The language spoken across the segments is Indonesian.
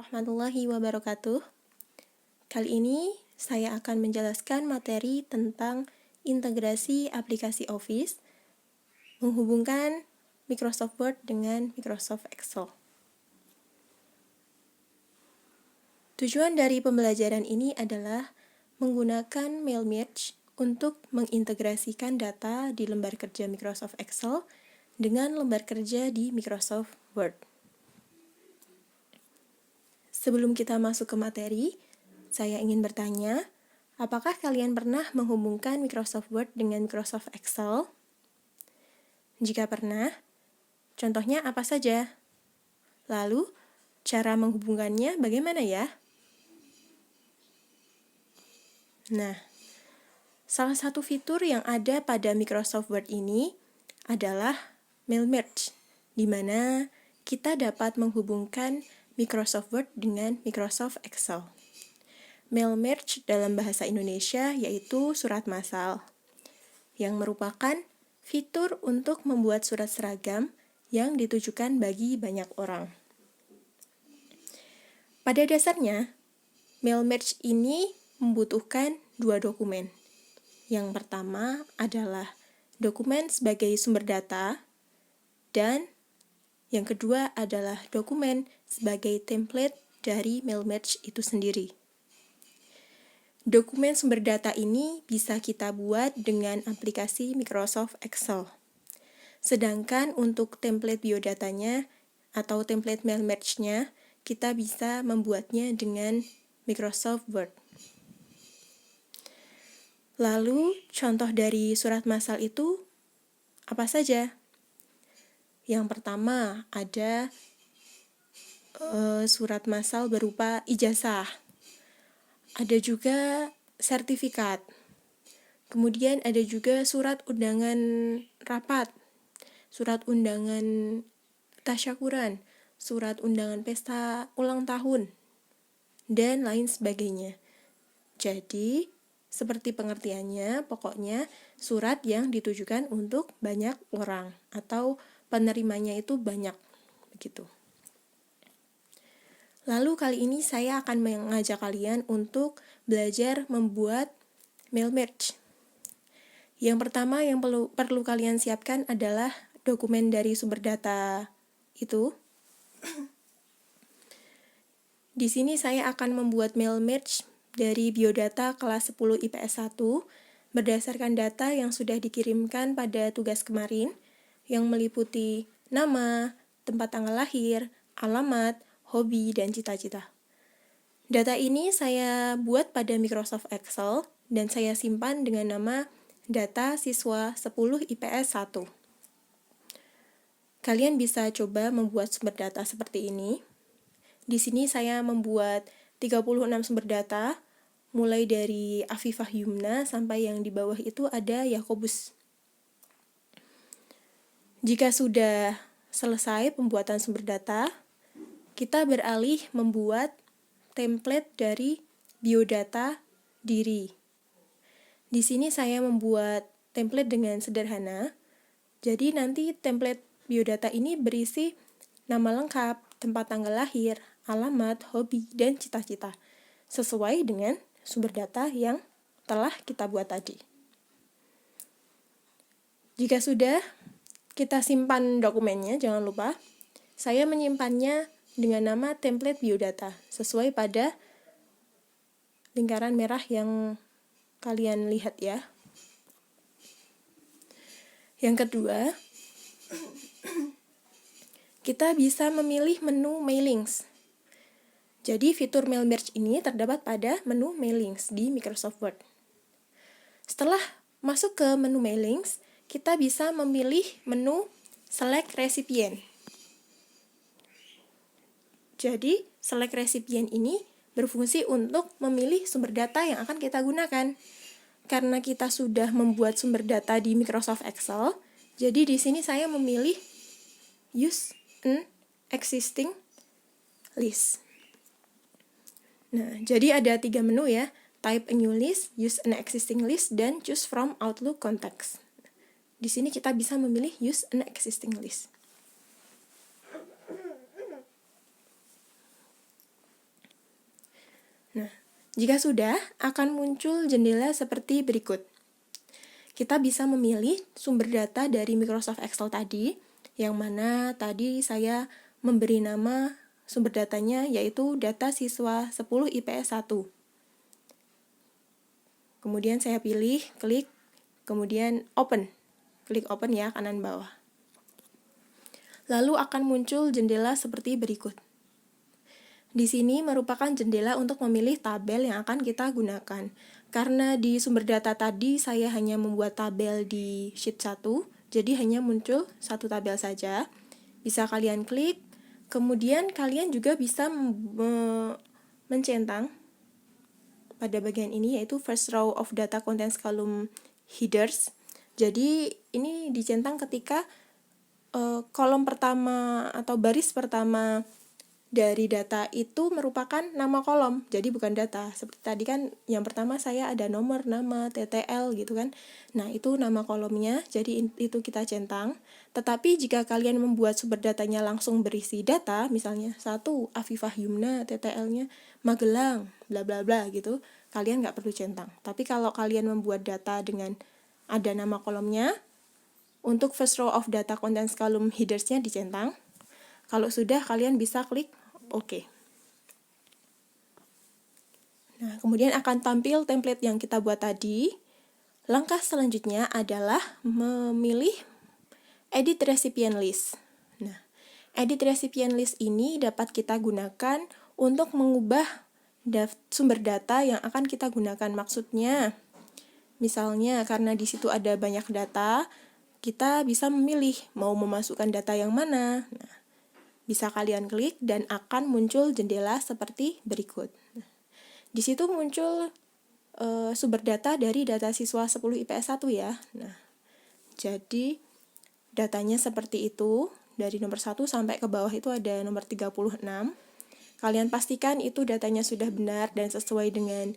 warahmatullahi wabarakatuh. Kali ini saya akan menjelaskan materi tentang integrasi aplikasi Office, menghubungkan Microsoft Word dengan Microsoft Excel. Tujuan dari pembelajaran ini adalah menggunakan mail merge untuk mengintegrasikan data di lembar kerja Microsoft Excel dengan lembar kerja di Microsoft Word. Sebelum kita masuk ke materi, saya ingin bertanya, apakah kalian pernah menghubungkan Microsoft Word dengan Microsoft Excel? Jika pernah, contohnya apa saja? Lalu, cara menghubungkannya bagaimana ya? Nah, salah satu fitur yang ada pada Microsoft Word ini adalah mail merge, di mana kita dapat menghubungkan Microsoft Word dengan Microsoft Excel. Mail merge dalam bahasa Indonesia yaitu surat massal, yang merupakan fitur untuk membuat surat seragam yang ditujukan bagi banyak orang. Pada dasarnya, mail merge ini membutuhkan dua dokumen. Yang pertama adalah dokumen sebagai sumber data, dan yang kedua adalah dokumen sebagai template dari mail merge itu sendiri. Dokumen sumber data ini bisa kita buat dengan aplikasi Microsoft Excel. Sedangkan untuk template biodatanya atau template mail merge-nya, kita bisa membuatnya dengan Microsoft Word. Lalu, contoh dari surat massal itu apa saja? Yang pertama ada surat massal berupa ijazah. Ada juga sertifikat. Kemudian ada juga surat undangan rapat, surat undangan tasyakuran, surat undangan pesta ulang tahun, dan lain sebagainya. Jadi, seperti pengertiannya, pokoknya surat yang ditujukan untuk banyak orang atau penerimanya itu banyak, begitu. Lalu kali ini saya akan mengajak kalian untuk belajar membuat mail merge. Yang pertama yang perlu kalian siapkan adalah dokumen dari sumber data itu. Di sini saya akan membuat mail merge dari biodata kelas 10 IPS 1 berdasarkan data yang sudah dikirimkan pada tugas kemarin yang meliputi nama, tempat tanggal lahir, alamat, hobi, dan cita-cita. Data ini saya buat pada Microsoft Excel dan saya simpan dengan nama data siswa 10 IPS 1. Kalian bisa coba membuat sumber data seperti ini. Di sini saya membuat 36 sumber data, mulai dari Afifah Yumna sampai yang di bawah itu ada Yakobus. Jika sudah selesai pembuatan sumber data, kita beralih membuat template dari biodata diri. Di sini saya membuat template dengan sederhana. Jadi nanti template biodata ini berisi nama lengkap, tempat tanggal lahir, alamat, hobi, dan cita-cita, sesuai dengan sumber data yang telah kita buat tadi. Jika sudah, kita simpan dokumennya, jangan lupa. Saya menyimpannya dengan nama template biodata, sesuai pada lingkaran merah yang kalian lihat ya. Yang kedua, kita bisa memilih menu mailings. Jadi fitur mail merge ini terdapat pada menu mailings di Microsoft Word. Setelah masuk ke menu mailings, kita bisa memilih menu select recipient. Jadi, select recipient ini berfungsi untuk memilih sumber data yang akan kita gunakan. Karena kita sudah membuat sumber data di Microsoft Excel, jadi di sini saya memilih use an existing list. Nah, jadi ada 3 menu ya, type a new list, use an existing list, dan choose from Outlook contacts. Di sini kita bisa memilih use an existing list. Nah, jika sudah, akan muncul jendela seperti berikut. Kita bisa memilih sumber data dari Microsoft Excel tadi, yang mana tadi saya memberi nama sumber datanya yaitu data siswa 10 IPS 1. Kemudian saya pilih, klik, kemudian open. Klik open ya, kanan bawah. Lalu akan muncul jendela seperti berikut. Di sini merupakan jendela untuk memilih tabel yang akan kita gunakan. Karena di sumber data tadi saya hanya membuat tabel di sheet 1, jadi hanya muncul satu tabel saja. Bisa kalian klik, kemudian kalian juga bisa mencentang pada bagian ini yaitu first row of data contents column headers. Jadi ini dicentang ketika kolom pertama atau baris pertama dari data itu merupakan nama kolom, jadi bukan data. Seperti tadi kan yang pertama saya ada nomor, nama, TTL gitu kan. Nah, itu nama kolomnya, jadi itu kita centang. Tetapi jika kalian membuat sumber datanya langsung berisi data, misalnya 1 Afifah Yumna, TTL-nya Magelang, bla bla bla gitu, kalian nggak perlu centang. Tapi kalau kalian membuat data dengan ada nama kolomnya, untuk first row of data contents column headers-nya dicentang. Kalau sudah, kalian bisa klik OK. Nah, kemudian akan tampil template yang kita buat tadi. Langkah selanjutnya adalah memilih edit recipient list. Nah, edit recipient list ini dapat kita gunakan untuk mengubah sumber data yang akan kita gunakan. Maksudnya, misalnya karena di situ ada banyak data, kita bisa memilih mau memasukkan data yang mana. Nah, bisa kalian klik dan akan muncul jendela seperti berikut. Di situ muncul sumber data dari data siswa 10 IPS 1 ya. Nah, jadi datanya seperti itu. Dari nomor 1 sampai ke bawah itu ada nomor 36. Kalian pastikan itu datanya sudah benar dan sesuai dengan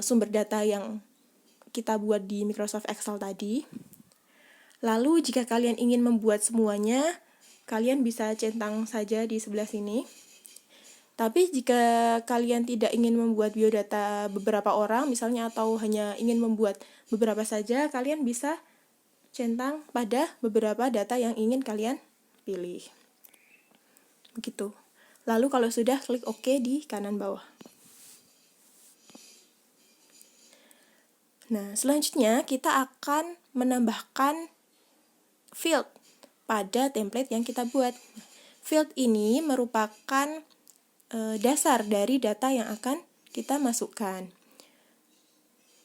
sumber data yang kita buat di Microsoft Excel tadi. Lalu jika kalian ingin membuat semuanya, kalian bisa centang saja di sebelah sini. Tapi jika kalian tidak ingin membuat biodata beberapa orang, misalnya atau hanya ingin membuat beberapa saja, kalian bisa centang pada beberapa data yang ingin kalian pilih. Begitu. Lalu kalau sudah, klik OK di kanan bawah. Nah, selanjutnya kita akan menambahkan field pada template yang kita buat. Field ini merupakan dasar dari data yang akan kita masukkan.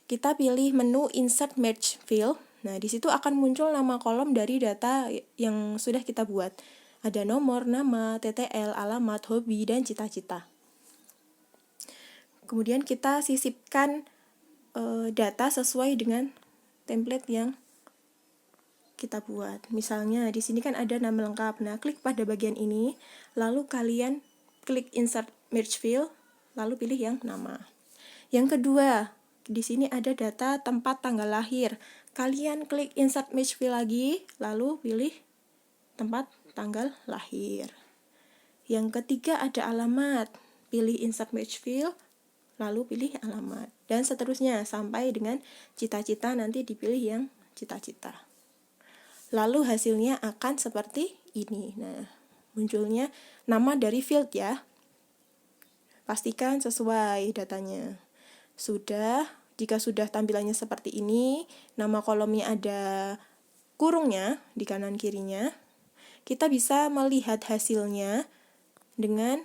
Kita pilih menu Insert Merge Field. Nah, di situ akan muncul nama kolom dari data yang sudah kita buat. Ada nomor, nama, TTL, alamat, hobi, dan cita-cita. Kemudian kita sisipkan data sesuai dengan template yang kita buat. Misalnya di sini kan ada nama lengkap. Nah, klik pada bagian ini, lalu kalian klik Insert Merge Field, lalu pilih yang nama. Yang kedua, di sini ada data tempat tanggal lahir. Kalian klik Insert Merge Field lagi, lalu pilih tempat tanggal lahir. Yang ketiga ada alamat. Pilih Insert Merge Field, lalu pilih alamat. Dan seterusnya sampai dengan cita-cita, nanti dipilih yang cita-cita. Lalu hasilnya akan seperti ini. Nah, munculnya nama dari field ya. Pastikan sesuai datanya. Jika sudah tampilannya seperti ini, nama kolomnya ada kurungnya di kanan kirinya, kita bisa melihat hasilnya dengan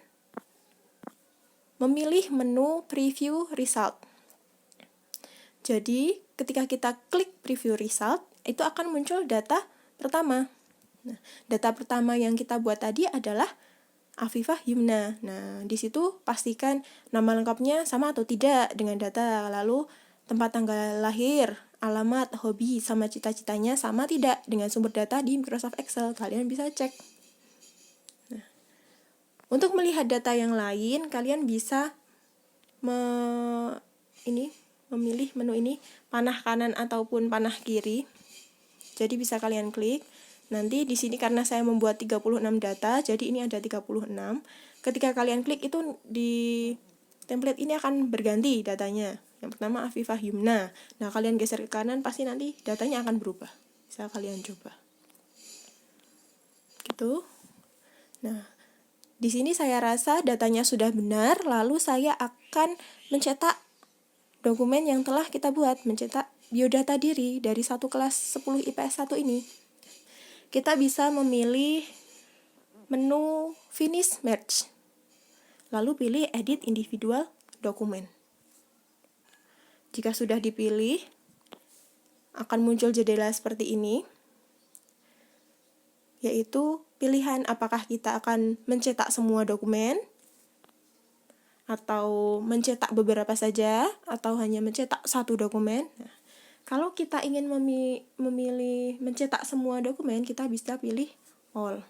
memilih menu Preview Result. Jadi, ketika kita klik Preview Result, itu akan muncul data pertama. Nah, data pertama yang kita buat tadi adalah Afifah Yumna. Nah, di situ pastikan nama lengkapnya sama atau tidak dengan data. Lalu tempat tanggal lahir, alamat, hobi, sama cita-citanya sama tidak dengan sumber data di Microsoft Excel. Kalian bisa cek. Nah, untuk melihat data yang lain, kalian bisa memilih menu ini, panah kanan ataupun panah kiri. Jadi bisa kalian klik. Nanti di sini karena saya membuat 36 data, jadi ini ada 36. Ketika kalian klik itu di template ini akan berganti datanya. Yang pertama Afifah Yumna. Nah, kalian geser ke kanan pasti nanti datanya akan berubah. Bisa kalian coba. Gitu. Nah, di sini saya rasa datanya sudah benar, lalu saya akan mencetak dokumen yang telah kita buat, mencetak biodata diri dari satu kelas 10 IPS 1 ini. Kita bisa memilih menu Finish Merge. Lalu pilih Edit Individual Dokumen. Jika sudah dipilih, akan muncul jendela seperti ini, yaitu pilihan apakah kita akan mencetak semua dokumen, atau mencetak beberapa saja, atau hanya mencetak satu dokumen. Nah, kalau kita ingin memilih mencetak semua dokumen, kita bisa pilih All.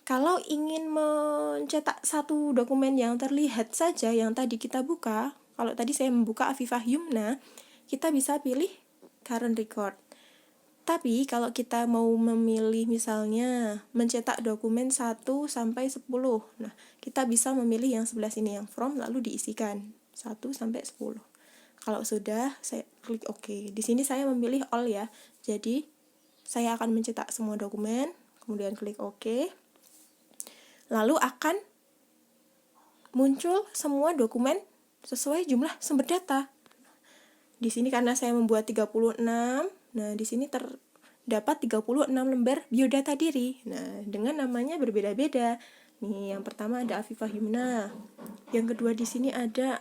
Kalau ingin mencetak satu dokumen yang terlihat saja, yang tadi kita buka, kalau tadi saya membuka Afifah Yumna, kita bisa pilih Current Record. Tapi kalau kita mau memilih misalnya mencetak dokumen 1 sampai 10, nah kita bisa memilih yang sebelah sini, yang from, lalu diisikan 1 sampai 10. Kalau sudah, saya klik OK. Di sini saya memilih all ya. Jadi saya akan mencetak semua dokumen, kemudian klik OK. Lalu akan muncul semua dokumen sesuai jumlah sumber data. Di sini karena saya membuat 36, nah di sini terdapat 36 lembar biodata diri. Nah, dengan namanya berbeda-beda. Nih, yang pertama ada Afifah Yumna. Yang kedua di sini ada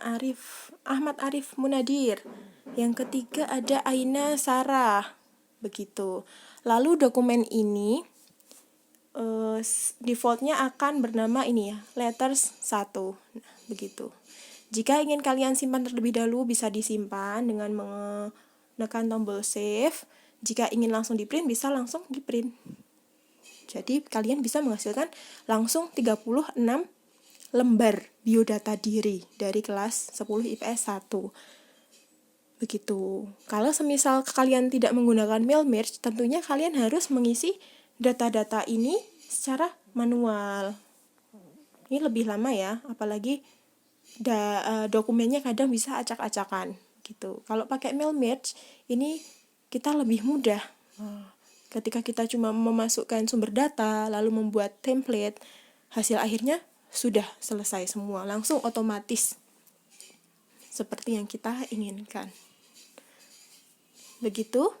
Ahmad Arif Munadir. Yang ketiga ada Aina Sarah. Begitu. Lalu dokumen ini defaultnya akan bernama ini ya, letters 1. Nah, begitu. Jika ingin kalian simpan terlebih dahulu, bisa disimpan dengan menekan tombol save. Jika ingin langsung di print, bisa langsung di print. Jadi kalian bisa menghasilkan langsung 36 lembar biodata diri dari kelas 10 IPS 1. Begitu. Kalau semisal kalian tidak menggunakan mail merge, tentunya kalian harus mengisi data-data ini secara manual. Ini lebih lama ya, apalagi dokumennya kadang bisa acak-acakan gitu. Kalau pakai mail merge, ini kita lebih mudah. Ketika kita cuma memasukkan sumber data, lalu membuat template, hasil akhirnya sudah selesai semua, langsung otomatis seperti yang kita inginkan. Begitu.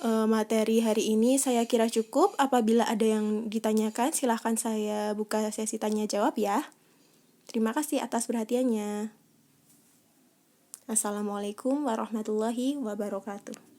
Materi hari ini saya kira cukup. Apabila ada yang ditanyakan, silahkan saya buka sesi tanya jawab ya. Terima kasih atas perhatiannya. Assalamualaikum warahmatullahi wabarakatuh.